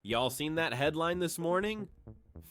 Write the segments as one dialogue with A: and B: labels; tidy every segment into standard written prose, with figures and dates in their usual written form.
A: Y'all seen that headline this morning?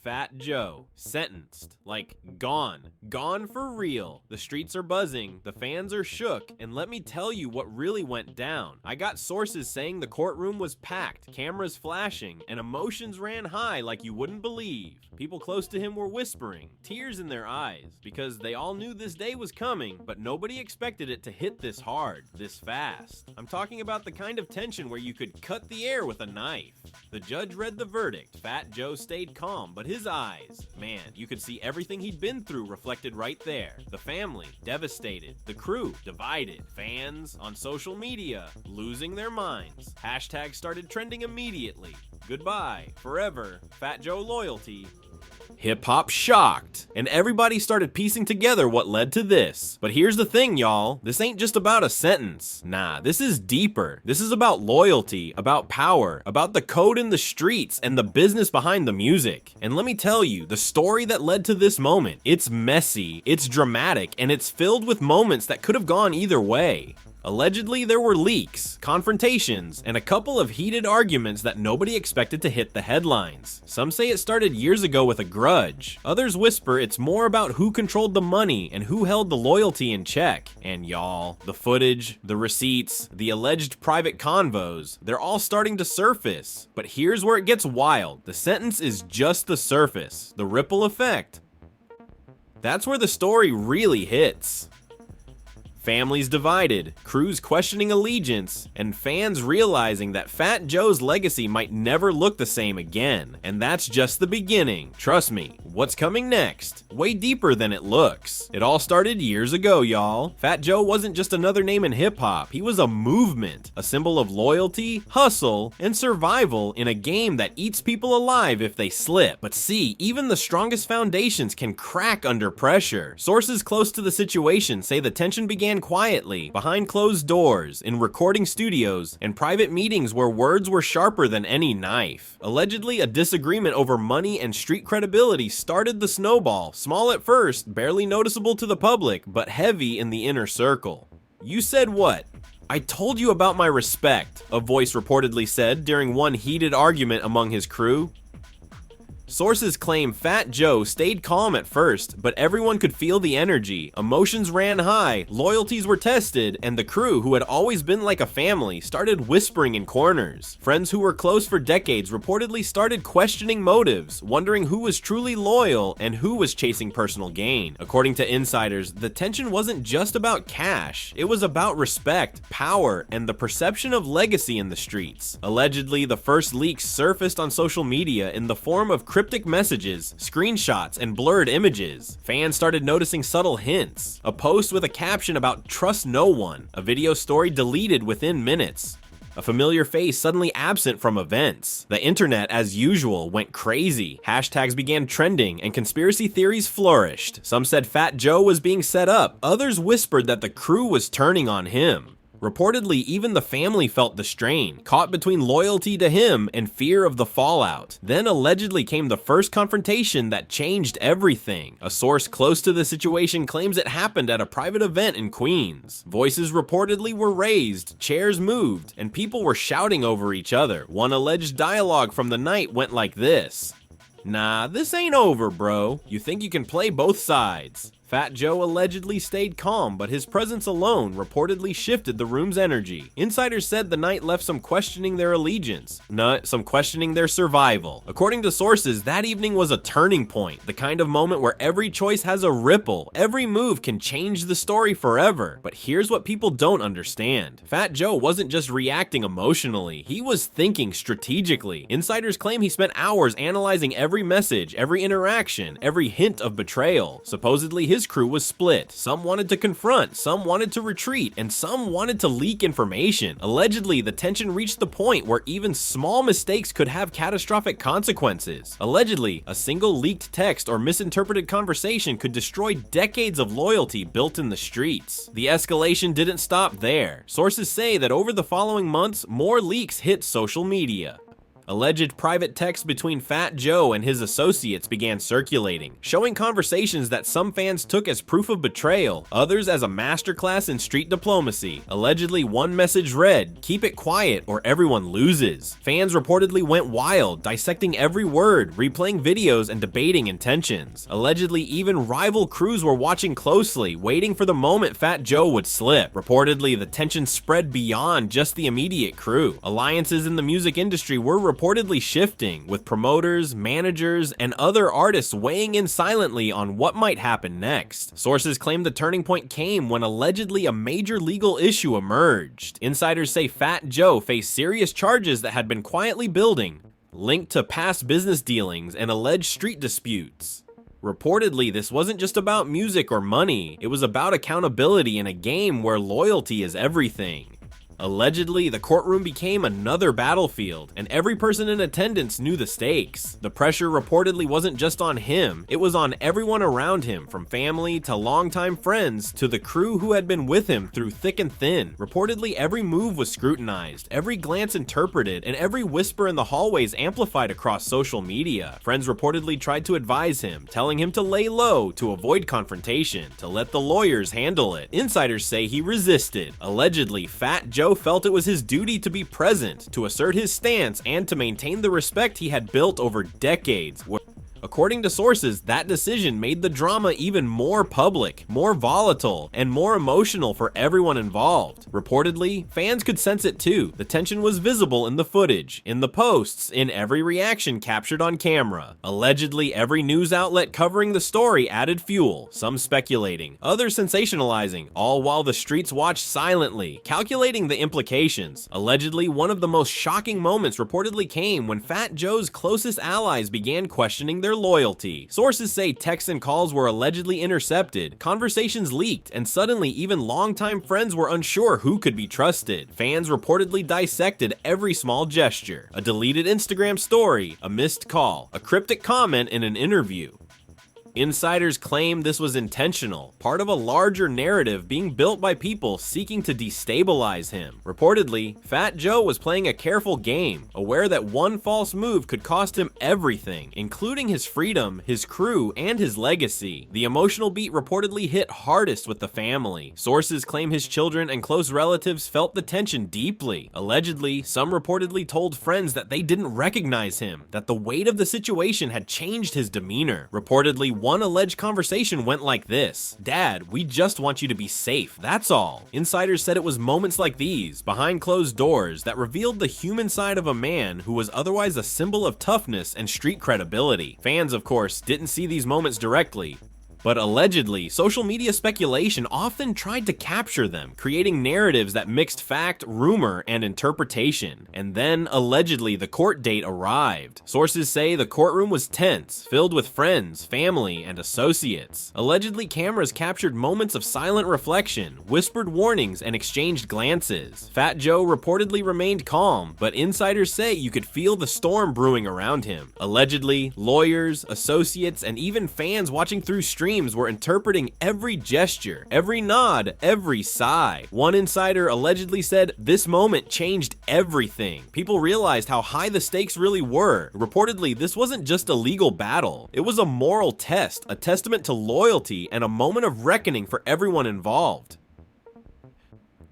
A: Fat Joe, sentenced. Like, gone. Gone for real. The streets are buzzing, the fans are shook, and let me tell you what really went down. I got sources saying the courtroom was packed, cameras flashing, and emotions ran high like you wouldn't believe. People close to him were whispering, tears in their eyes, because they all knew this day was coming, but nobody expected it to hit this hard, this fast. I'm talking about the kind of tension where you could cut the air with a knife. The judge read the verdict. Fat Joe stayed calm, but his eyes, man, you could see everything he'd been through reflected right there. The family, devastated. The crew, divided. Fans, on social media, losing their minds. Hashtags started trending immediately. Goodbye, forever, Fat Joe loyalty. Hip-hop shocked, and everybody started piecing together what led to this. But here's the thing, y'all. This ain't just about a sentence. Nah, this is deeper. This is about loyalty, about power, about the code in the streets, and the business behind the music. And let me tell you, the story that led to this moment, it's messy, it's dramatic, and it's filled with moments that could have gone either way. Allegedly, there were leaks, confrontations, and a couple of heated arguments that nobody expected to hit the headlines. Some say it started years ago with a grudge. Others whisper it's more about who controlled the money and who held the loyalty in check. And y'all, the footage, the receipts, the alleged private convos, they're all starting to surface. But here's where it gets wild. The sentence is just the surface. The ripple effect. That's where the story really hits. Families divided, crews questioning allegiance, and fans realizing that Fat Joe's legacy might never look the same again. And that's just the beginning. Trust me, what's coming next? Way deeper than it looks. It all started years ago, y'all. Fat Joe wasn't just another name in hip-hop. He was a movement, a symbol of loyalty, hustle, and survival in a game that eats people alive if they slip. But see, even the strongest foundations can crack under pressure. Sources close to the situation say the tension began quietly, behind closed doors, in recording studios, and private meetings where words were sharper than any knife. Allegedly, a disagreement over money and street credibility started the snowball, small at first, barely noticeable to the public, but heavy in the inner circle. You said what? I told you about my respect, a voice reportedly said during one heated argument among his crew. Sources claim Fat Joe stayed calm at first, but everyone could feel the energy. Emotions ran high, loyalties were tested, and the crew, who had always been like a family, started whispering in corners. Friends who were close for decades reportedly started questioning motives, wondering who was truly loyal and who was chasing personal gain. According to insiders, the tension wasn't just about cash, it was about respect, power, and the perception of legacy in the streets. Allegedly, the first leaks surfaced on social media in the form of cryptic messages, screenshots, and blurred images. Fans started noticing subtle hints. A post with a caption about "trust no one," a video story deleted within minutes, a familiar face suddenly absent from events. The internet, as usual, went crazy. Hashtags began trending, and conspiracy theories flourished. Some said Fat Joe was being set up. Others whispered that the crew was turning on him. Reportedly, even the family felt the strain, caught between loyalty to him and fear of the fallout. Then allegedly came the first confrontation that changed everything. A source close to the situation claims it happened at a private event in Queens. Voices reportedly were raised, chairs moved, and people were shouting over each other. One alleged dialogue from the night went like this: "Nah, this ain't over, bro. You think you can play both sides." Fat Joe allegedly stayed calm, but his presence alone reportedly shifted the room's energy. Insiders said the night left some questioning their allegiance, some questioning their survival. According to sources, that evening was a turning point, the kind of moment where every choice has a ripple, every move can change the story forever. But here's what people don't understand. Fat Joe wasn't just reacting emotionally, he was thinking strategically. Insiders claim he spent hours analyzing every message, every interaction, every hint of betrayal. Supposedly, his crew was split. Some wanted to confront, some wanted to retreat, and some wanted to leak information. Allegedly, the tension reached the point where even small mistakes could have catastrophic consequences. Allegedly, a single leaked text or misinterpreted conversation could destroy decades of loyalty built in the streets. The escalation didn't stop there. Sources say that over the following months, more leaks hit social media. Alleged private texts between Fat Joe and his associates began circulating, showing conversations that some fans took as proof of betrayal, others as a masterclass in street diplomacy. Allegedly, one message read, "Keep it quiet or everyone loses." Fans reportedly went wild, dissecting every word, replaying videos, and debating intentions. Allegedly, even rival crews were watching closely, waiting for the moment Fat Joe would slip. Reportedly, the tension spread beyond just the immediate crew. Alliances in the music industry were reportedly shifting, with promoters, managers, and other artists weighing in silently on what might happen next. Sources claim the turning point came when allegedly a major legal issue emerged. Insiders say Fat Joe faced serious charges that had been quietly building, linked to past business dealings and alleged street disputes. Reportedly, this wasn't just about music or money, it was about accountability in a game where loyalty is everything. Allegedly, the courtroom became another battlefield, and every person in attendance knew the stakes. The pressure reportedly wasn't just on him, it was on everyone around him, from family to longtime friends to the crew who had been with him through thick and thin. Reportedly, every move was scrutinized, every glance interpreted, and every whisper in the hallways amplified across social media. Friends reportedly tried to advise him, telling him to lay low, to avoid confrontation, to let the lawyers handle it. Insiders say he resisted. Allegedly, Fat Joe felt it was his duty to be present, to assert his stance, and to maintain the respect he had built over decades. According to sources, that decision made the drama even more public, more volatile, and more emotional for everyone involved. Reportedly, fans could sense it too. The tension was visible in the footage, in the posts, in every reaction captured on camera. Allegedly, every news outlet covering the story added fuel, some speculating, others sensationalizing, all while the streets watched silently, calculating the implications. Allegedly, one of the most shocking moments reportedly came when Fat Joe's closest allies began questioning their loyalty. Sources say texts and calls were allegedly intercepted, conversations leaked, and suddenly even longtime friends were unsure who could be trusted. Fans reportedly dissected every small gesture, a deleted Instagram story, a missed call, a cryptic comment in an interview. Insiders claim this was intentional, part of a larger narrative being built by people seeking to destabilize him. Reportedly, Fat Joe was playing a careful game, aware that one false move could cost him everything, including his freedom, his crew, and his legacy. The emotional beat reportedly hit hardest with the family. Sources claim his children and close relatives felt the tension deeply. Allegedly, some reportedly told friends that they didn't recognize him, that the weight of the situation had changed his demeanor. Reportedly, one alleged conversation went like this: "Dad, we just want you to be safe, that's all." Insiders said it was moments like these, behind closed doors, that revealed the human side of a man who was otherwise a symbol of toughness and street credibility. Fans, of course, didn't see these moments directly, but allegedly, social media speculation often tried to capture them, creating narratives that mixed fact, rumor, and interpretation. And then, allegedly, the court date arrived. Sources say the courtroom was tense, filled with friends, family, and associates. Allegedly, cameras captured moments of silent reflection, whispered warnings, and exchanged glances. Fat Joe reportedly remained calm, but insiders say you could feel the storm brewing around him. Allegedly, lawyers, associates, and even fans watching through streams were interpreting every gesture, every nod, every sigh. One insider allegedly said, "This moment changed everything. People realized how high the stakes really were." Reportedly, this wasn't just a legal battle. It was a moral test, a testament to loyalty, and a moment of reckoning for everyone involved.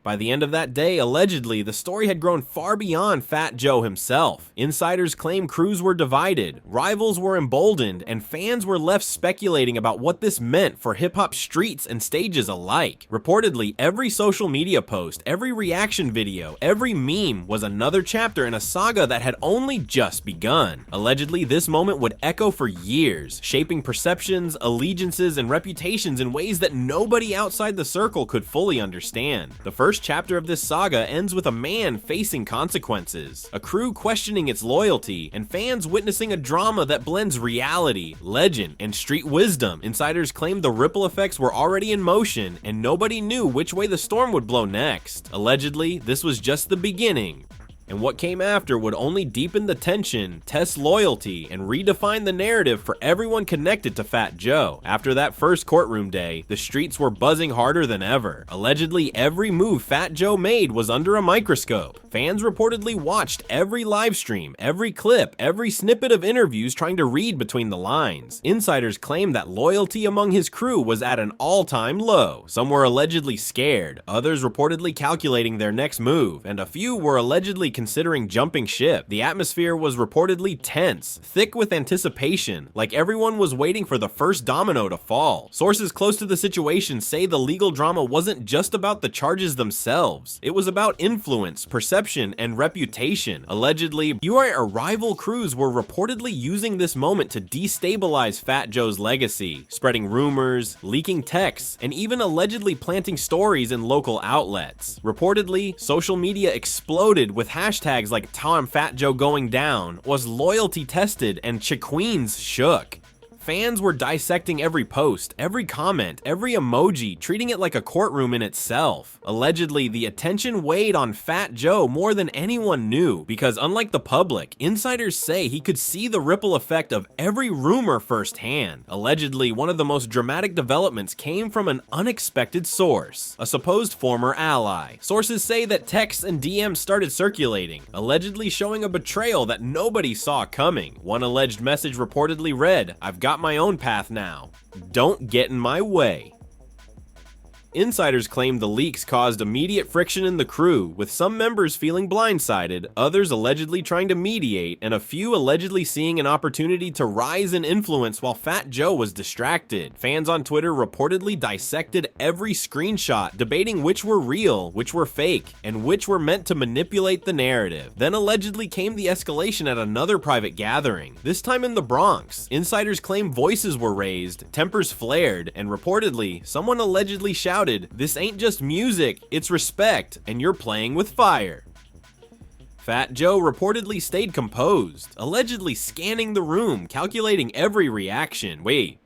A: By the end of that day, allegedly, the story had grown far beyond Fat Joe himself. Insiders claim crews were divided, rivals were emboldened, and fans were left speculating about what this meant for hip-hop streets and stages alike. Reportedly, every social media post, every reaction video, every meme was another chapter in a saga that had only just begun. Allegedly, this moment would echo for years, shaping perceptions, allegiances, and reputations in ways that nobody outside the circle could fully understand. The first chapter of this saga ends with a man facing consequences, a crew questioning its loyalty, and fans witnessing a drama that blends reality, legend, and street wisdom. Insiders claim the ripple effects were already in motion, and nobody knew which way the storm would blow next. Allegedly, this was just the beginning And what came after would only deepen the tension, test loyalty, and redefine the narrative for everyone connected to Fat Joe. After that first courtroom day, the streets were buzzing harder than ever. Allegedly, every move Fat Joe made was under a microscope. Fans reportedly watched every live stream, every clip, every snippet of interviews trying to read between the lines. Insiders claim that loyalty among his crew was at an all-time low. Some were allegedly scared, others reportedly calculating their next move, and a few were allegedly considering jumping ship. The atmosphere was reportedly tense, thick with anticipation, like everyone was waiting for the first domino to fall. Sources close to the situation say the legal drama wasn't just about the charges themselves. It was about influence, perception, and reputation. Allegedly, rival crews were reportedly using this moment to destabilize Fat Joe's legacy, spreading rumors, leaking texts, and even allegedly planting stories in local outlets. Reportedly, social media exploded with hashtags like Tom Fat Joe going down, was loyalty tested, and Chiqueens shook. Fans were dissecting every post, every comment, every emoji, treating it like a courtroom in itself. Allegedly, the attention weighed on Fat Joe more than anyone knew, because unlike the public, insiders say he could see the ripple effect of every rumor firsthand. Allegedly, one of the most dramatic developments came from an unexpected source, a supposed former ally. Sources say that texts and DMs started circulating, allegedly showing a betrayal that nobody saw coming. One alleged message reportedly read, "I've got my own path now. Don't get in my way." Insiders claim the leaks caused immediate friction in the crew, with some members feeling blindsided, others allegedly trying to mediate, and a few allegedly seeing an opportunity to rise in influence while Fat Joe was distracted. Fans on Twitter reportedly dissected every screenshot, debating which were real, which were fake, and which were meant to manipulate the narrative. Then allegedly came the escalation at another private gathering, this time in the Bronx. Insiders claim voices were raised, tempers flared, and reportedly, someone allegedly shouted, "This ain't just music, it's respect, and you're playing with fire." Fat Joe reportedly stayed composed, allegedly scanning the room, calculating every reaction. Wait.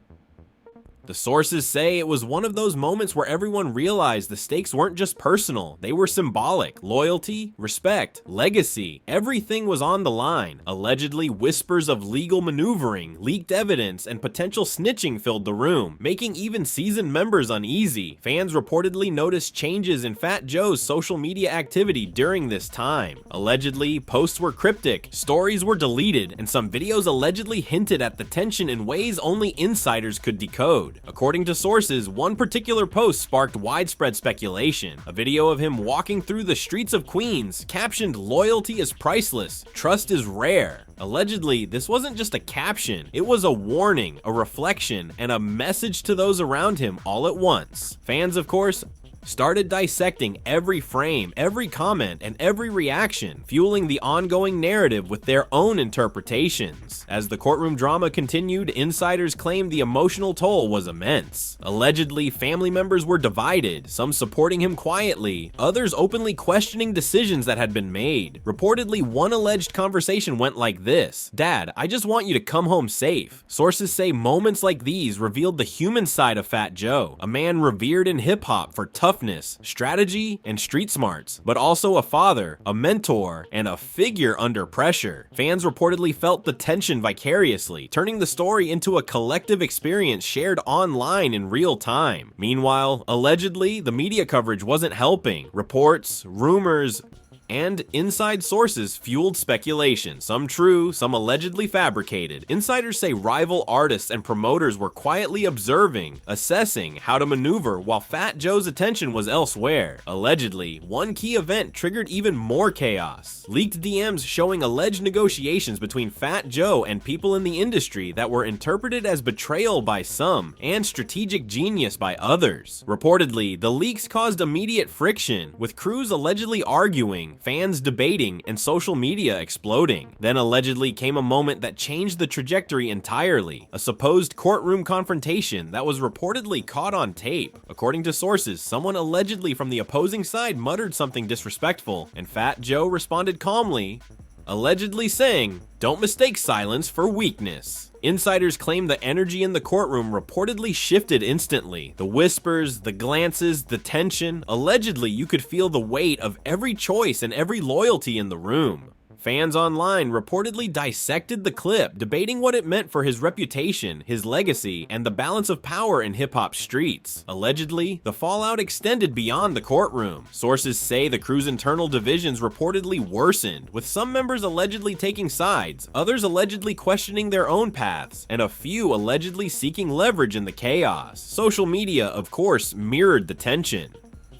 A: The sources say it was one of those moments where everyone realized the stakes weren't just personal, they were symbolic. Loyalty, respect, legacy, everything was on the line. Allegedly, whispers of legal maneuvering, leaked evidence, and potential snitching filled the room, making even seasoned members uneasy. Fans reportedly noticed changes in Fat Joe's social media activity during this time. Allegedly, posts were cryptic, stories were deleted, and some videos allegedly hinted at the tension in ways only insiders could decode. According to sources, one particular post sparked widespread speculation. A video of him walking through the streets of Queens, captioned "Loyalty is priceless, trust is rare." Allegedly, this wasn't just a caption, it was a warning, a reflection, and a message to those around him all at once. Fans, of course, started dissecting every frame, every comment, and every reaction, fueling the ongoing narrative with their own interpretations. As the courtroom drama continued, insiders claimed the emotional toll was immense. Allegedly, family members were divided, some supporting him quietly, others openly questioning decisions that had been made. Reportedly, one alleged conversation went like this: "Dad, I just want you to come home safe." Sources say moments like these revealed the human side of Fat Joe, a man revered in hip-hop for toughness, strategy, and street smarts, but also a father, a mentor, and a figure under pressure. Fans reportedly felt the tension vicariously, turning the story into a collective experience shared online in real time. Meanwhile, allegedly, the media coverage wasn't helping. Reports, rumors, and inside sources fueled speculation, some true, some allegedly fabricated. Insiders say rival artists and promoters were quietly observing, assessing how to maneuver while Fat Joe's attention was elsewhere. Allegedly, one key event triggered even more chaos. Leaked DMs showing alleged negotiations between Fat Joe and people in the industry that were interpreted as betrayal by some and strategic genius by others. Reportedly, the leaks caused immediate friction, with crews allegedly arguing, fans debating, and social media exploding. Then allegedly came a moment that changed the trajectory entirely, a supposed courtroom confrontation that was reportedly caught on tape. According to sources, someone allegedly from the opposing side muttered something disrespectful, and Fat Joe responded calmly, allegedly saying, "Don't mistake silence for weakness." Insiders claim the energy in the courtroom reportedly shifted instantly. The whispers, the glances, the tension. Allegedly, you could feel the weight of every choice and every loyalty in the room. Fans online reportedly dissected the clip, debating what it meant for his reputation, his legacy, and the balance of power in hip-hop streets. Allegedly, the fallout extended beyond the courtroom. Sources say the crew's internal divisions reportedly worsened, with some members allegedly taking sides, others allegedly questioning their own paths, and a few allegedly seeking leverage in the chaos. Social media, of course, mirrored the tension.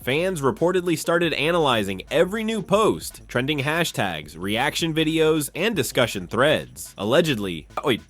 A: Fans reportedly started analyzing every new post, trending hashtags, reaction videos, and discussion threads. Allegedly,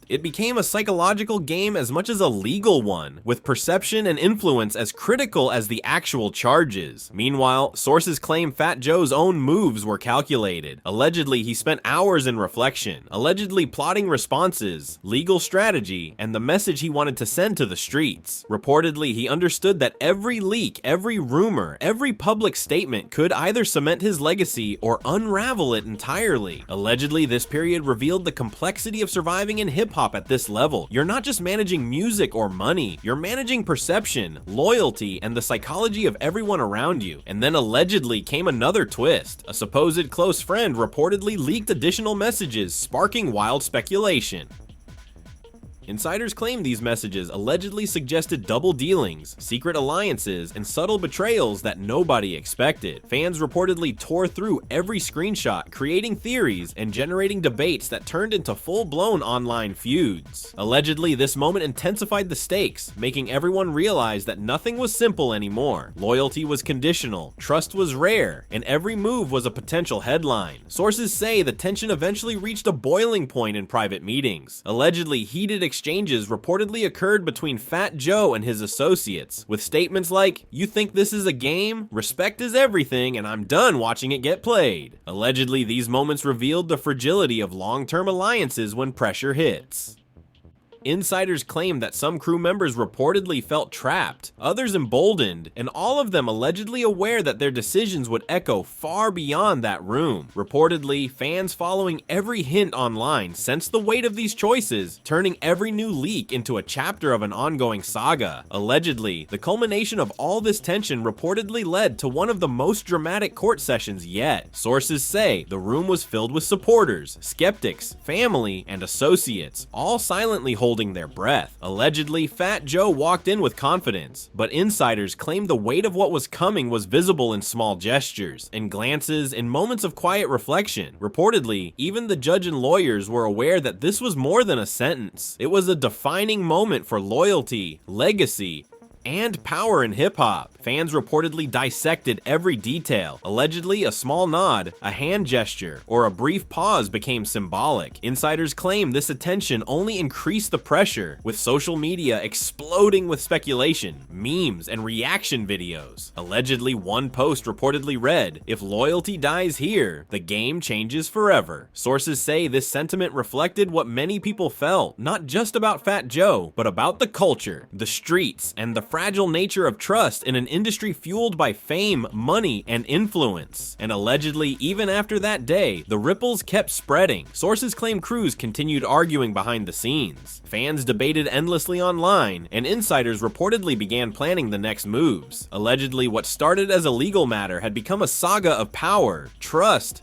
A: it became a psychological game as much as a legal one, with perception and influence as critical as the actual charges. Meanwhile, sources claim Fat Joe's own moves were calculated. Allegedly, he spent hours in reflection, allegedly plotting responses, legal strategy, and the message he wanted to send to the streets. Reportedly, he understood that every leak, every rumor, every public statement could either cement his legacy or unravel it entirely. Allegedly, this period revealed the complexity of surviving in hip-hop at this level. You're not just managing music or money, you're managing perception, loyalty, and the psychology of everyone around you. And then allegedly came another twist. A supposed close friend reportedly leaked additional messages, sparking wild speculation. Insiders claim these messages allegedly suggested double dealings, secret alliances, and subtle betrayals that nobody expected. Fans reportedly tore through every screenshot, creating theories and generating debates that turned into full-blown online feuds. Allegedly, this moment intensified the stakes, making everyone realize that nothing was simple anymore. Loyalty was conditional, trust was rare, and every move was a potential headline. Sources say the tension eventually reached a boiling point in private meetings. Allegedly, heated exchanges reportedly occurred between Fat Joe and his associates, with statements like, "You think this is a game? Respect is everything, and I'm done watching it get played." Allegedly, these moments revealed the fragility of long-term alliances when pressure hits. Insiders claim that some crew members reportedly felt trapped, others emboldened, and all of them allegedly aware that their decisions would echo far beyond that room. Reportedly, fans following every hint online sensed the weight of these choices, turning every new leak into a chapter of an ongoing saga. Allegedly, the culmination of all this tension reportedly led to one of the most dramatic court sessions yet. Sources say the room was filled with supporters, skeptics, family, and associates, all silently holding their breath. Allegedly, Fat Joe walked in with confidence, but insiders claim the weight of what was coming was visible in small gestures, in glances, in moments of quiet reflection. Reportedly, even the judge and lawyers were aware that this was more than a sentence. It was a defining moment for loyalty, legacy, and power in hip-hop. Fans reportedly dissected every detail. Allegedly, a small nod, a hand gesture, or a brief pause became symbolic. Insiders claim this attention only increased the pressure, with social media exploding with speculation, memes, and reaction videos. Allegedly, one post reportedly read, "If loyalty dies here, the game changes forever." Sources say this sentiment reflected what many people felt, not just about Fat Joe, but about the culture, the streets, and the fragile nature of trust in an industry fueled by fame, money, and influence. And allegedly, even after that day, the ripples kept spreading. Sources claim crews continued arguing behind the scenes. Fans debated endlessly online, and insiders reportedly began planning the next moves. Allegedly, what started as a legal matter had become a saga of power, trust,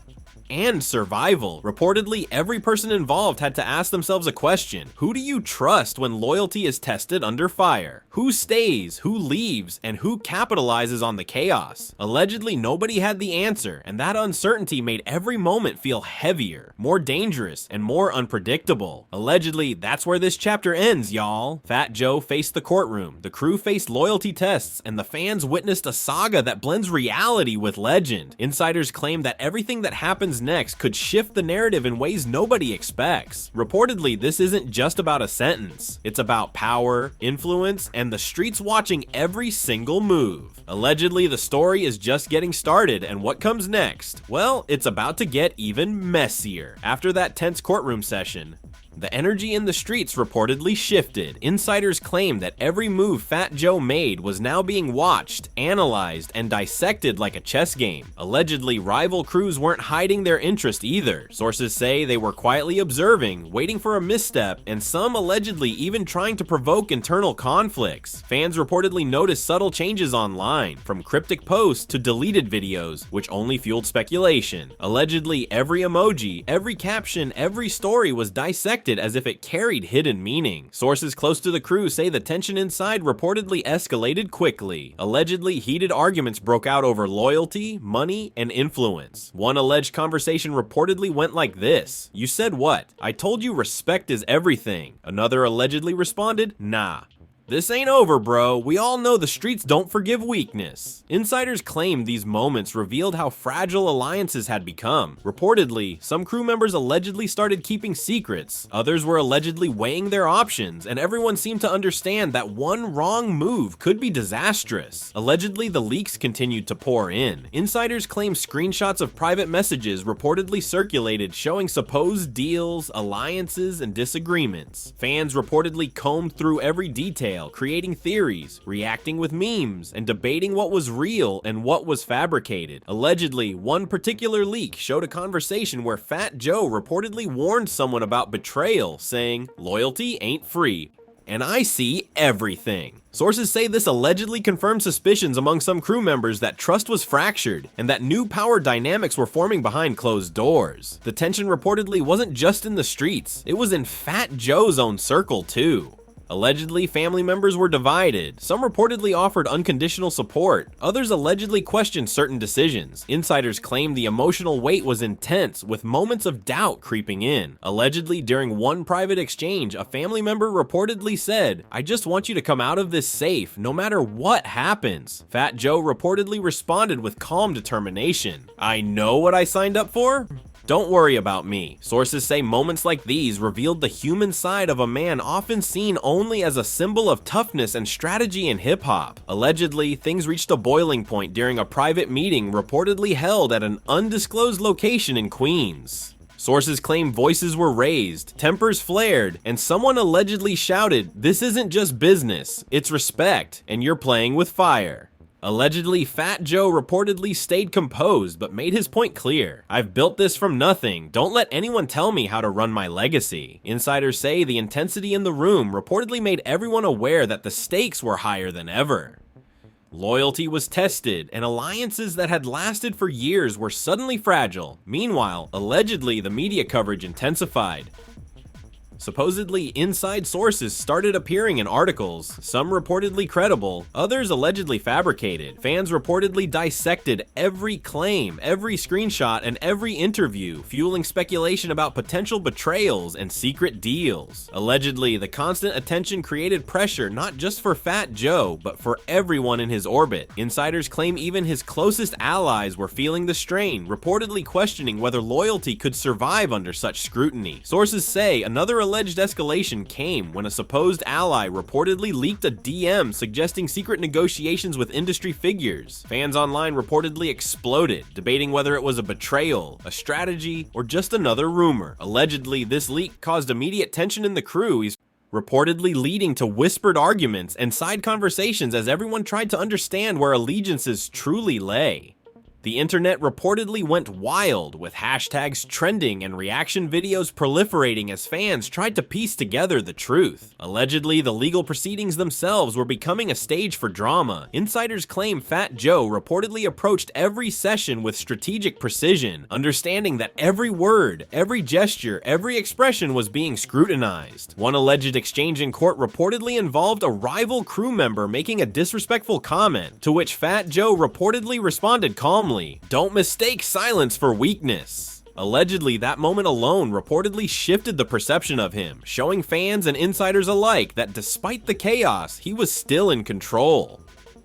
A: and survival. Reportedly, every person involved had to ask themselves a question. Who do you trust when loyalty is tested under fire? Who stays, who leaves, and who capitalizes on the chaos? Allegedly, nobody had the answer, and that uncertainty made every moment feel heavier, more dangerous, and more unpredictable. Allegedly, that's where this chapter ends, y'all. Fat Joe faced the courtroom, the crew faced loyalty tests, and the fans witnessed a saga that blends reality with legend. Insiders claim that everything that happens next could shift the narrative in ways nobody expects. Reportedly, this isn't just about a sentence. It's about power, influence, and the streets watching every single move. Allegedly, the story is just getting started, and what comes next? Well, it's about to get even messier. After that tense courtroom session, The energy in the streets reportedly shifted. Insiders claim that every move Fat Joe made was now being watched, analyzed, and dissected like a chess game. Allegedly, rival crews weren't hiding their interest either. Sources say they were quietly observing, waiting for a misstep, and some allegedly even trying to provoke internal conflicts. Fans reportedly noticed subtle changes online, from cryptic posts to deleted videos, which only fueled speculation. Allegedly, every emoji, every caption, every story was dissected as if it carried hidden meaning. Sources close to the crew say the tension inside reportedly escalated quickly. Allegedly, heated arguments broke out over loyalty, money, and influence. One alleged conversation reportedly went like this: "You said what? I told you respect is everything." Another allegedly responded, "Nah. This ain't over, bro. We all know the streets don't forgive weakness." Insiders claim these moments revealed how fragile alliances had become. Reportedly, some crew members allegedly started keeping secrets, others were allegedly weighing their options, and everyone seemed to understand that one wrong move could be disastrous. Allegedly, the leaks continued to pour in. Insiders claim screenshots of private messages reportedly circulated showing supposed deals, alliances, and disagreements. Fans reportedly combed through every detail, creating theories, reacting with memes, and debating what was real and what was fabricated. Allegedly, one particular leak showed a conversation where Fat Joe reportedly warned someone about betrayal, saying, "Loyalty ain't free, and I see everything." Sources say this allegedly confirmed suspicions among some crew members that trust was fractured and that new power dynamics were forming behind closed doors. The tension reportedly wasn't just in the streets, it was in Fat Joe's own circle too. Allegedly, family members were divided. Some reportedly offered unconditional support. Others allegedly questioned certain decisions. Insiders claim the emotional weight was intense, with moments of doubt creeping in. Allegedly, during one private exchange, a family member reportedly said, "I just want you to come out of this safe, no matter what happens." Fat Joe reportedly responded with calm determination, "I know what I signed up for. Don't worry about me." Sources say moments like these revealed the human side of a man often seen only as a symbol of toughness and strategy in hip-hop. Allegedly, things reached a boiling point during a private meeting reportedly held at an undisclosed location in Queens. Sources claim voices were raised, tempers flared, and someone allegedly shouted, "This isn't just business, it's respect, and you're playing with fire." Allegedly, Fat Joe reportedly stayed composed but made his point clear. "I've built this from nothing. Don't let anyone tell me how to run my legacy." Insiders say the intensity in the room reportedly made everyone aware that the stakes were higher than ever. Loyalty was tested, and alliances that had lasted for years were suddenly fragile. Meanwhile, allegedly, the media coverage intensified. Supposedly, inside sources started appearing in articles, some reportedly credible, others allegedly fabricated. Fans reportedly dissected every claim, every screenshot, and every interview, fueling speculation about potential betrayals and secret deals. Allegedly, the constant attention created pressure not just for Fat Joe, but for everyone in his orbit. Insiders claim even his closest allies were feeling the strain, reportedly questioning whether loyalty could survive under such scrutiny. Sources say another alleged escalation came when a supposed ally reportedly leaked a DM suggesting secret negotiations with industry figures. Fans online reportedly exploded, debating whether it was a betrayal, a strategy, or just another rumor. Allegedly, this leak caused immediate tension in the crew, reportedly leading to whispered arguments and side conversations as everyone tried to understand where allegiances truly lay. The internet reportedly went wild, with hashtags trending and reaction videos proliferating as fans tried to piece together the truth. Allegedly, the legal proceedings themselves were becoming a stage for drama. Insiders claim Fat Joe reportedly approached every session with strategic precision, understanding that every word, every gesture, every expression was being scrutinized. One alleged exchange in court reportedly involved a rival crew member making a disrespectful comment, to which Fat Joe reportedly responded calmly, "Don't mistake silence for weakness." Allegedly, that moment alone reportedly shifted the perception of him, showing fans and insiders alike that despite the chaos, he was still in control.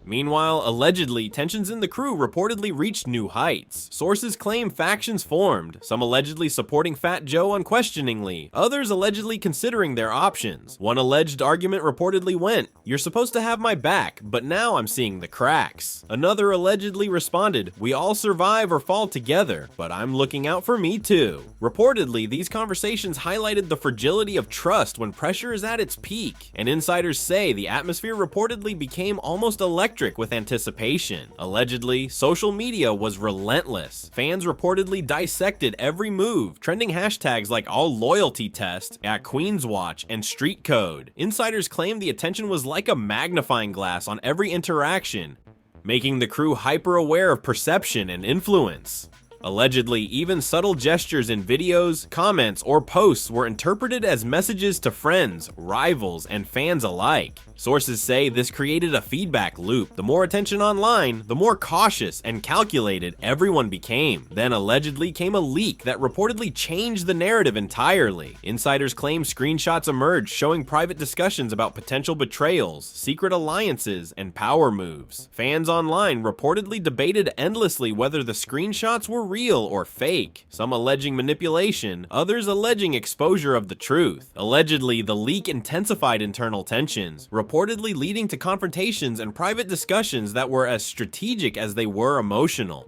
A: Meanwhile, allegedly, tensions in the crew reportedly reached new heights. Sources claim factions formed, some allegedly supporting Fat Joe unquestioningly, others allegedly considering their options. One alleged argument reportedly went, "You're supposed to have my back, but now I'm seeing the cracks." Another allegedly responded, "We all survive or fall together, but I'm looking out for me too." Reportedly, these conversations highlighted the fragility of trust when pressure is at its peak, and insiders say the atmosphere reportedly became almost electric with anticipation. Allegedly, social media was relentless. Fans reportedly dissected every move, trending hashtags like all loyalty test, at Queen's Watch, and street code. Insiders claim the attention was like a magnifying glass on every interaction, making the crew hyper-aware of perception and influence. Allegedly, even subtle gestures in videos, comments, or posts were interpreted as messages to friends, rivals, and fans alike. Sources say this created a feedback loop. The more attention online, the more cautious and calculated everyone became. Then allegedly came a leak that reportedly changed the narrative entirely. Insiders claim screenshots emerged showing private discussions about potential betrayals, secret alliances, and power moves. Fans online reportedly debated endlessly whether the screenshots were real or fake, some alleging manipulation, others alleging exposure of the truth. Allegedly, the leak intensified internal tensions, reportedly leading to confrontations and private discussions that were as strategic as they were emotional.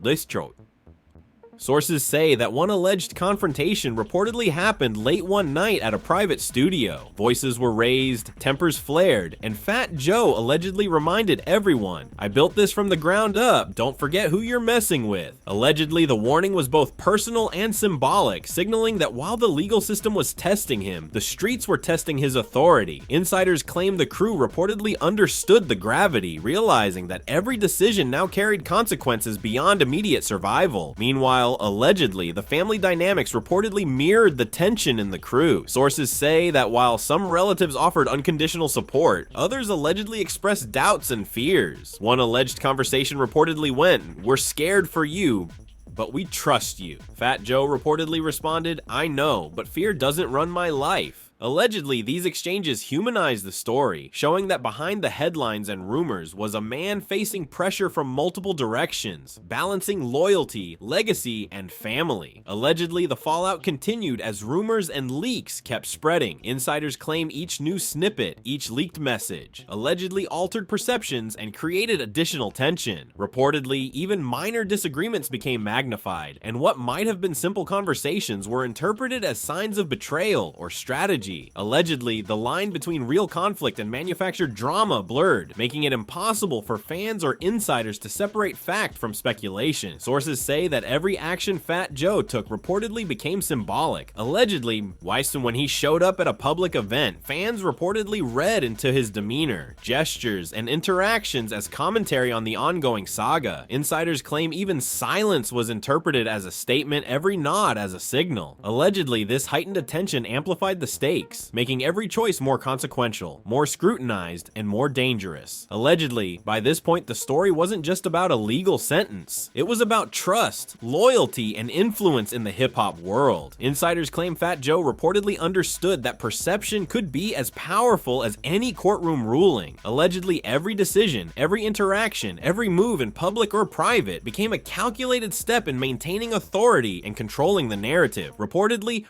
A: Sources say that one alleged confrontation reportedly happened late one night at a private studio. Voices were raised, tempers flared, and Fat Joe allegedly reminded everyone, "I built this from the ground up, don't forget who you're messing with." Allegedly, the warning was both personal and symbolic, signaling that while the legal system was testing him, the streets were testing his authority. Insiders claim the crew reportedly understood the gravity, realizing that every decision now carried consequences beyond immediate survival. Meanwhile, allegedly, the family dynamics reportedly mirrored the tension in the crew. Sources say that while some relatives offered unconditional support, others allegedly expressed doubts and fears. One alleged conversation reportedly went, "We're scared for you, but we trust you." Fat Joe reportedly responded, "I know, but fear doesn't run my life." Allegedly, these exchanges humanized the story, showing that behind the headlines and rumors was a man facing pressure from multiple directions, balancing loyalty, legacy, and family. Allegedly, the fallout continued as rumors and leaks kept spreading. Insiders claim each new snippet, each leaked message, allegedly altered perceptions and created additional tension. Reportedly, even minor disagreements became magnified, and what might have been simple conversations were interpreted as signs of betrayal or strategy. Allegedly, the line between real conflict and manufactured drama blurred, making it impossible for fans or insiders to separate fact from speculation. Sources say that every action Fat Joe took reportedly became symbolic. Allegedly, when he showed up at a public event, fans reportedly read into his demeanor, gestures, and interactions as commentary on the ongoing saga. Insiders claim even silence was interpreted as a statement, every nod as a signal. Allegedly, this heightened attention amplified the stakes, making every choice more consequential, more scrutinized, and more dangerous. Allegedly, by this point, the story wasn't just about a legal sentence. It was about trust, loyalty, and influence in the hip-hop world. Insiders claim Fat Joe reportedly understood that perception could be as powerful as any courtroom ruling. Allegedly, every decision, every interaction, every move in public or private became a calculated step in maintaining authority and controlling the narrative. Reportedly,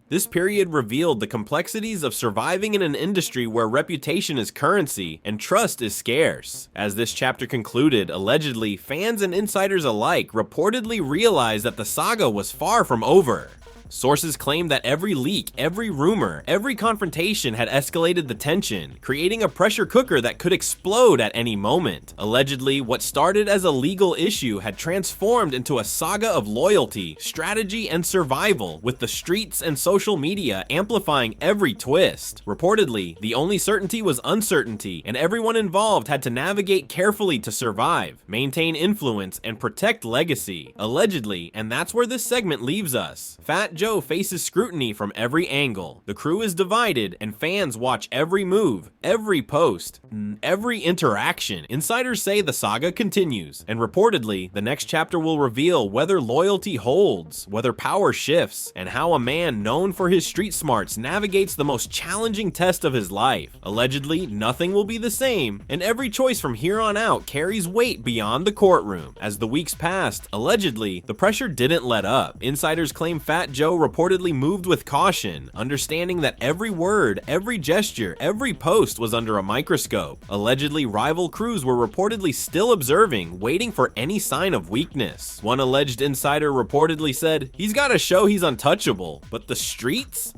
A: this period revealed the complexities of surviving in an industry where reputation is currency and trust is scarce. As this chapter concluded, allegedly, fans and insiders alike reportedly realized that the saga was far from over. Sources claim that every leak, every rumor, every confrontation had escalated the tension, creating a pressure cooker that could explode at any moment. Allegedly, what started as a legal issue had transformed into a saga of loyalty, strategy, and survival, with the streets and social media amplifying every twist. Reportedly, the only certainty was uncertainty, and everyone involved had to navigate carefully to survive, maintain influence, and protect legacy. Allegedly, and that's where this segment leaves us. Fat Joe faces scrutiny from every angle. The crew is divided, and fans watch every move, every post, every interaction. Insiders say the saga continues, and reportedly, the next chapter will reveal whether loyalty holds, whether power shifts, and how a man known for his street smarts navigates the most challenging test of his life. Allegedly, nothing will be the same, and every choice from here on out carries weight beyond the courtroom. As the weeks passed, allegedly, the pressure didn't let up. Insiders claim Fat Joe reportedly moved with caution, understanding that every word, every gesture, every post was under a microscope. Allegedly, rival crews were reportedly still observing, waiting for any sign of weakness. One alleged insider reportedly said, "He's gotta show he's untouchable, but the streets?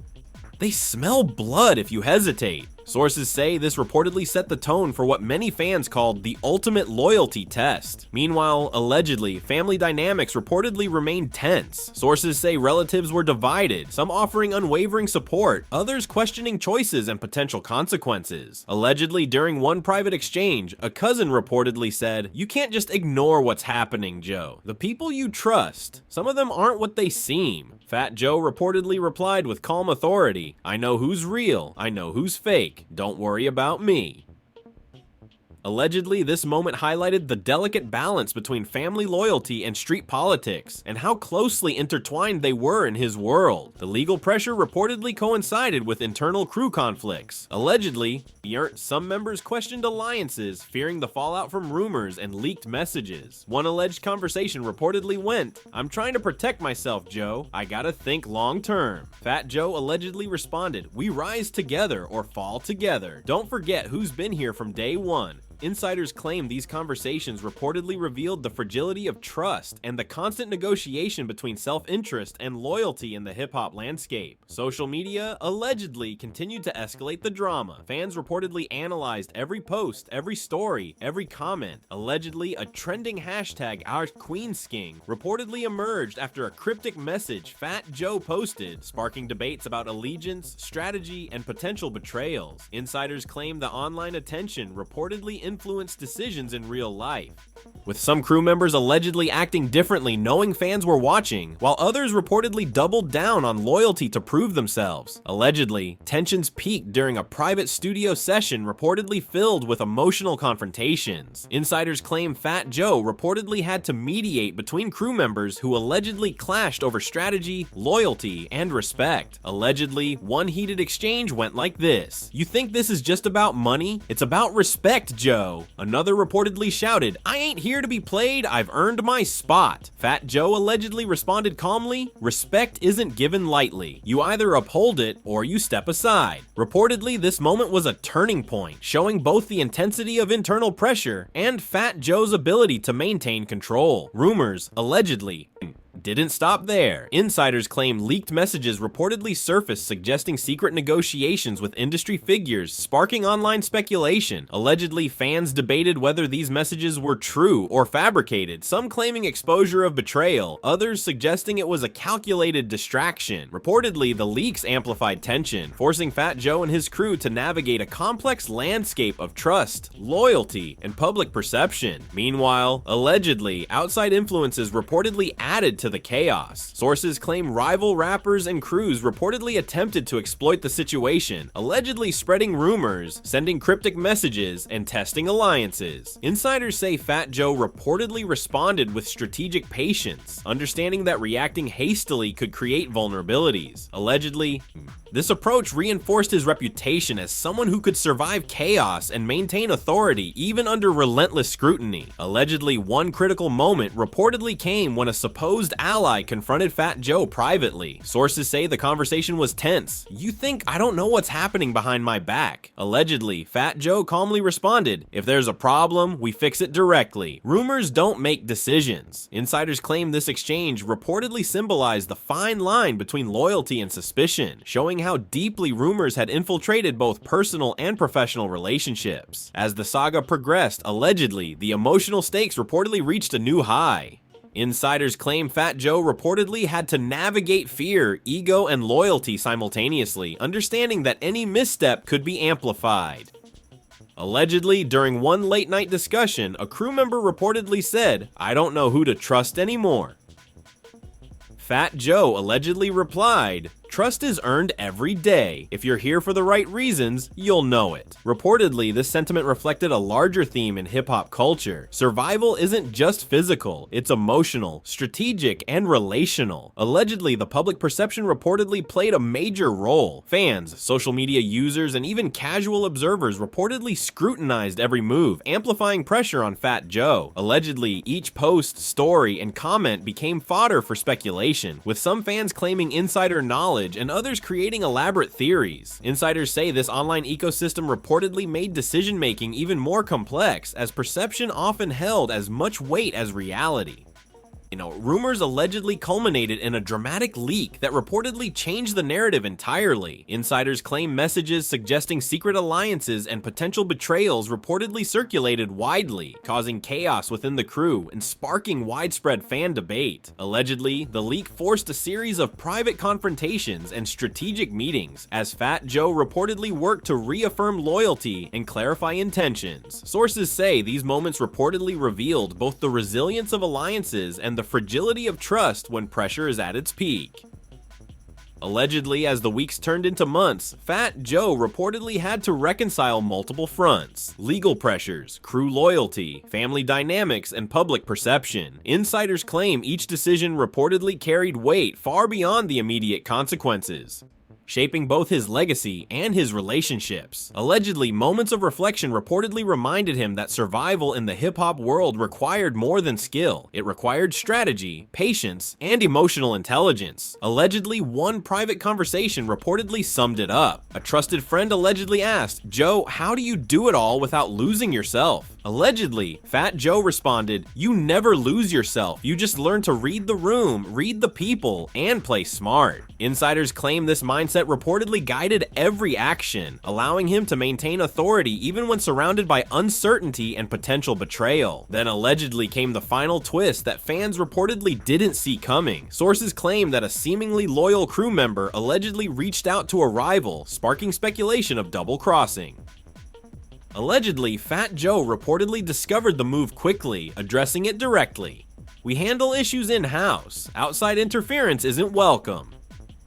A: They smell blood if you hesitate." Sources say this reportedly set the tone for what many fans called the ultimate loyalty test. Meanwhile, allegedly, family dynamics reportedly remained tense. Sources say relatives were divided, some offering unwavering support, others questioning choices and potential consequences. Allegedly, during one private exchange, a cousin reportedly said, "You can't just ignore what's happening, Joe. The people you trust, some of them aren't what they seem." Fat Joe reportedly replied with calm authority, "I know who's real, I know who's fake. Don't worry about me." Allegedly, this moment highlighted the delicate balance between family loyalty and street politics, and how closely intertwined they were in his world. The legal pressure reportedly coincided with internal crew conflicts. Allegedly, some members questioned alliances, fearing the fallout from rumors and leaked messages. One alleged conversation reportedly went, "I'm trying to protect myself, Joe. I gotta think long term." Fat Joe allegedly responded, "We rise together or fall together. Don't forget who's been here from day one." Insiders claim these conversations reportedly revealed the fragility of trust and the constant negotiation between self-interest and loyalty in the hip-hop landscape. Social media allegedly continued to escalate the drama. Fans reportedly analyzed every post, every story, every comment. Allegedly, a trending hashtag #OurQueenSking reportedly emerged after a cryptic message Fat Joe posted, sparking debates about allegiance, strategy, and potential betrayals. Insiders claim the online attention reportedly influenced decisions in real life, with some crew members allegedly acting differently knowing fans were watching, while others reportedly doubled down on loyalty to prove themselves. Allegedly, tensions peaked during a private studio session reportedly filled with emotional confrontations. Insiders claim Fat Joe reportedly had to mediate between crew members who allegedly clashed over strategy, loyalty, and respect. Allegedly, one heated exchange went like this: "You think this is just about money? It's about respect, Joe." Another reportedly shouted, "I ain't here to be played, I've earned my spot." Fat Joe allegedly responded calmly, "Respect isn't given lightly. You either uphold it or you step aside." Reportedly, this moment was a turning point, showing both the intensity of internal pressure and Fat Joe's ability to maintain control. Rumors, allegedly, didn't stop there. Insiders claim leaked messages reportedly surfaced suggesting secret negotiations with industry figures, sparking online speculation. Allegedly, fans debated whether these messages were true or fabricated, some claiming exposure of betrayal, others suggesting it was a calculated distraction. Reportedly, the leaks amplified tension, forcing Fat Joe and his crew to navigate a complex landscape of trust, loyalty, and public perception. Meanwhile, allegedly, outside influences reportedly added to the chaos. Sources claim rival rappers and crews reportedly attempted to exploit the situation, allegedly spreading rumors, sending cryptic messages, and testing alliances. Insiders say Fat Joe reportedly responded with strategic patience, understanding that reacting hastily could create vulnerabilities. Allegedly, this approach reinforced his reputation as someone who could survive chaos and maintain authority even under relentless scrutiny. Allegedly, one critical moment reportedly came when a supposed ally confronted Fat Joe privately. Sources say the conversation was tense. "You think I don't know what's happening behind my back?" Allegedly, Fat Joe calmly responded, "If there's a problem, we fix it directly. Rumors don't make decisions." Insiders claim this exchange reportedly symbolized the fine line between loyalty and suspicion, showing how deeply rumors had infiltrated both personal and professional relationships. As the saga progressed, allegedly, the emotional stakes reportedly reached a new high. Insiders claim Fat Joe reportedly had to navigate fear, ego, and loyalty simultaneously, understanding that any misstep could be amplified. Allegedly, during one late-night discussion, a crew member reportedly said, "I don't know who to trust anymore." Fat Joe allegedly replied, "Trust is earned every day. If you're here for the right reasons, you'll know it." Reportedly, this sentiment reflected a larger theme in hip-hop culture. Survival isn't just physical, it's emotional, strategic, and relational. Allegedly, the public perception reportedly played a major role. Fans, social media users, and even casual observers reportedly scrutinized every move, amplifying pressure on Fat Joe. Allegedly, each post, story, and comment became fodder for speculation, with some fans claiming insider knowledge and others creating elaborate theories. Insiders say this online ecosystem reportedly made decision-making even more complex, as perception often held as much weight as reality. Rumors allegedly culminated in a dramatic leak that reportedly changed the narrative entirely. Insiders claim messages suggesting secret alliances and potential betrayals reportedly circulated widely, causing chaos within the crew and sparking widespread fan debate. Allegedly, the leak forced a series of private confrontations and strategic meetings, as Fat Joe reportedly worked to reaffirm loyalty and clarify intentions. Sources say these moments reportedly revealed both the resilience of alliances and the fragility of trust when pressure is at its peak. Allegedly, as the weeks turned into months, Fat Joe reportedly had to reconcile multiple fronts: legal pressures, crew loyalty, family dynamics, and public perception. Insiders claim each decision reportedly carried weight far beyond the immediate consequences, shaping both his legacy and his relationships. Allegedly, moments of reflection reportedly reminded him that survival in the hip-hop world required more than skill. It required strategy, patience, and emotional intelligence. Allegedly, one private conversation reportedly summed it up. A trusted friend allegedly asked, "Joe, how do you do it all without losing yourself?" Allegedly, Fat Joe responded, "You never lose yourself. You just learn to read the room, read the people, and play smart." Insiders claim this mindset reportedly guided every action, allowing him to maintain authority even when surrounded by uncertainty and potential betrayal. Then allegedly came the final twist that fans reportedly didn't see coming. Sources claim that a seemingly loyal crew member allegedly reached out to a rival, sparking speculation of double-crossing. Allegedly, Fat Joe reportedly discovered the move quickly, addressing it directly. "We handle issues in-house. Outside interference isn't welcome."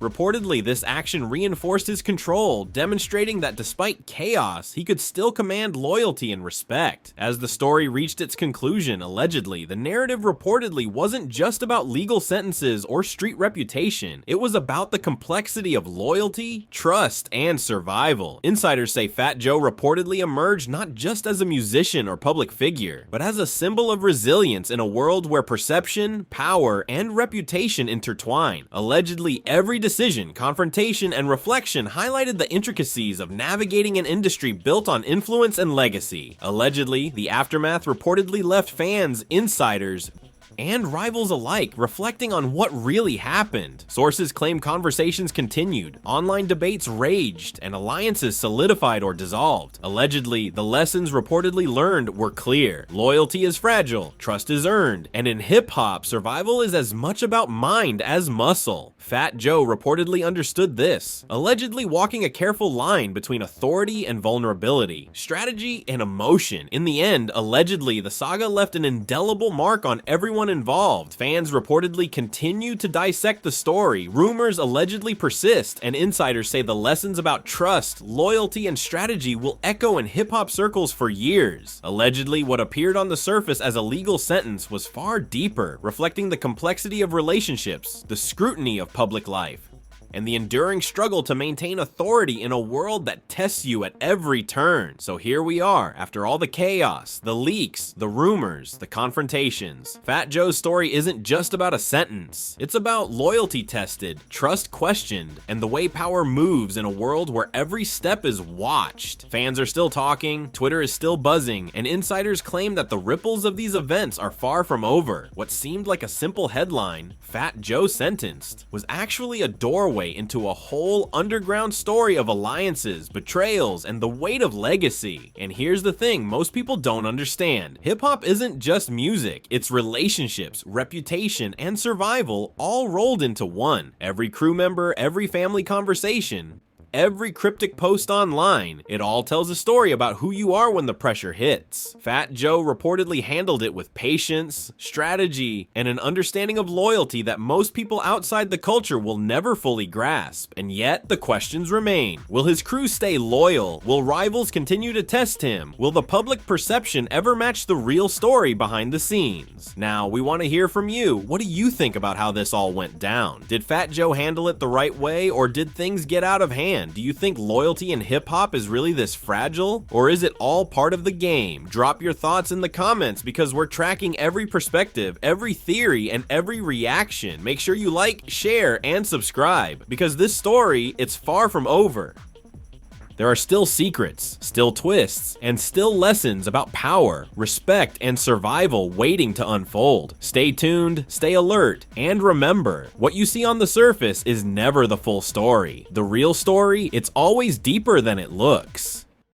A: Reportedly, this action reinforced his control, demonstrating that despite chaos, he could still command loyalty and respect. As the story reached its conclusion, allegedly, the narrative reportedly wasn't just about legal sentences or street reputation. It was about the complexity of loyalty, trust, and survival. Insiders say Fat Joe reportedly emerged not just as a musician or public figure, but as a symbol of resilience in a world where perception, power, and reputation intertwine. Allegedly, every decision, confrontation, and reflection highlighted the intricacies of navigating an industry built on influence and legacy. Allegedly, the aftermath reportedly left fans, insiders, and rivals alike reflecting on what really happened. Sources claim conversations continued, online debates raged, and alliances solidified or dissolved. Allegedly, the lessons reportedly learned were clear. Loyalty is fragile, trust is earned, and in hip-hop, survival is as much about mind as muscle. Fat Joe reportedly understood this, allegedly walking a careful line between authority and vulnerability, strategy and emotion. In the end, allegedly, the saga left an indelible mark on everyone involved. Fans reportedly continue to dissect the story, rumors allegedly persist, and insiders say the lessons about trust, loyalty, and strategy will echo in hip-hop circles for years. Allegedly, what appeared on the surface as a legal sentence was far deeper, reflecting the complexity of relationships, the scrutiny of public life, and the enduring struggle to maintain authority in a world that tests you at every turn. So here we are, after all the chaos, the leaks, the rumors, the confrontations. Fat Joe's story isn't just about a sentence. It's about loyalty tested, trust questioned, and the way power moves in a world where every step is watched. Fans are still talking, Twitter is still buzzing, and insiders claim that the ripples of these events are far from over. What seemed like a simple headline, "Fat Joe sentenced," was actually a doorway into a whole underground story of alliances, betrayals, and the weight of legacy. And here's the thing most people don't understand. Hip-hop isn't just music, it's relationships, reputation, and survival all rolled into one. Every crew member, every family conversation, every cryptic post online. It all tells a story about who you are when the pressure hits. Fat Joe reportedly handled it with patience, strategy, and an understanding of loyalty that most people outside the culture will never fully grasp. And yet, the questions remain. Will his crew stay loyal? Will rivals continue to test him? Will the public perception ever match the real story behind the scenes? Now, we want to hear from you. What do you think about how this all went down? Did Fat Joe handle it the right way, or did things get out of hand? Do you think loyalty in hip-hop is really this fragile? Or is it all part of the game? Drop your thoughts in the comments, because we're tracking every perspective, every theory, and every reaction. Make sure you like, share, and subscribe, because this story, it's far from over. There are still secrets, still twists, and still lessons about power, respect, and survival waiting to unfold. Stay tuned, stay alert, and remember, what you see on the surface is never the full story. The real story, it's always deeper than it looks.